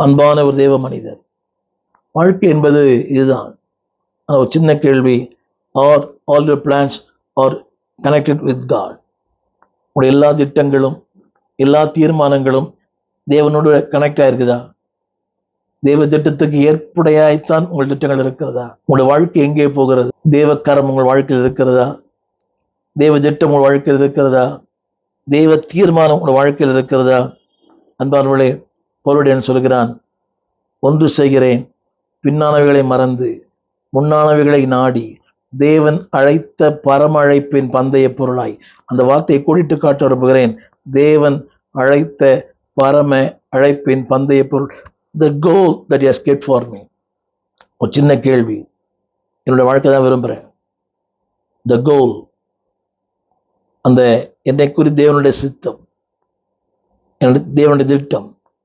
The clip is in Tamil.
அன்பான ஒரு தேவ மனிதர். வாழ்க்கை என்பது இதுதான். ஒரு சின்ன கேள்வி, are all your plans are connected with God? உங்களுடைய எல்லா திட்டங்களும் எல்லா தீர்மானங்களும் தேவனோடு கனெக்ட் ஆயிருக்குதா? தேவ திட்டத்துக்கு ஏற்புடையாய்த்தான் உங்கள் திட்டங்கள் இருக்கிறதா? உங்களுடைய வாழ்க்கை எங்கே போகிறது? தேவக்கரம் உங்கள் வாழ்க்கையில் இருக்கிறதா? தேவ திட்டம் உங்கள் வாழ்க்கையில் இருக்கிறதா? தேவ தீர்மானம் உங்கள் வாழ்க்கையில் இருக்கிறதா? அன்பானவர்களே, பவுலடியான் சொல்கிறான், ஒன்று செய்கிறேன், பின்னானவைகளை மறந்து முன்னானவைகளை நாடி தேவன் அழைத்த பரம அழைப்பின் பந்தய பொருளாய். அந்த வார்த்தையை கூடிட்டு காட்ட விரும்புகிறேன். தேவன் அழைத்த பரம அழைப்பின் பந்தய பொருள். The goal that he has kept for me. ஒரு சின்ன கேள்வி, என்னுடைய வாழ்க்கை தான் விரும்புகிறேன். The goal, அந்த என்னை குறித்து தேவனுடைய சித்தம், என்னுடைய தேவனுடைய திட்டம்,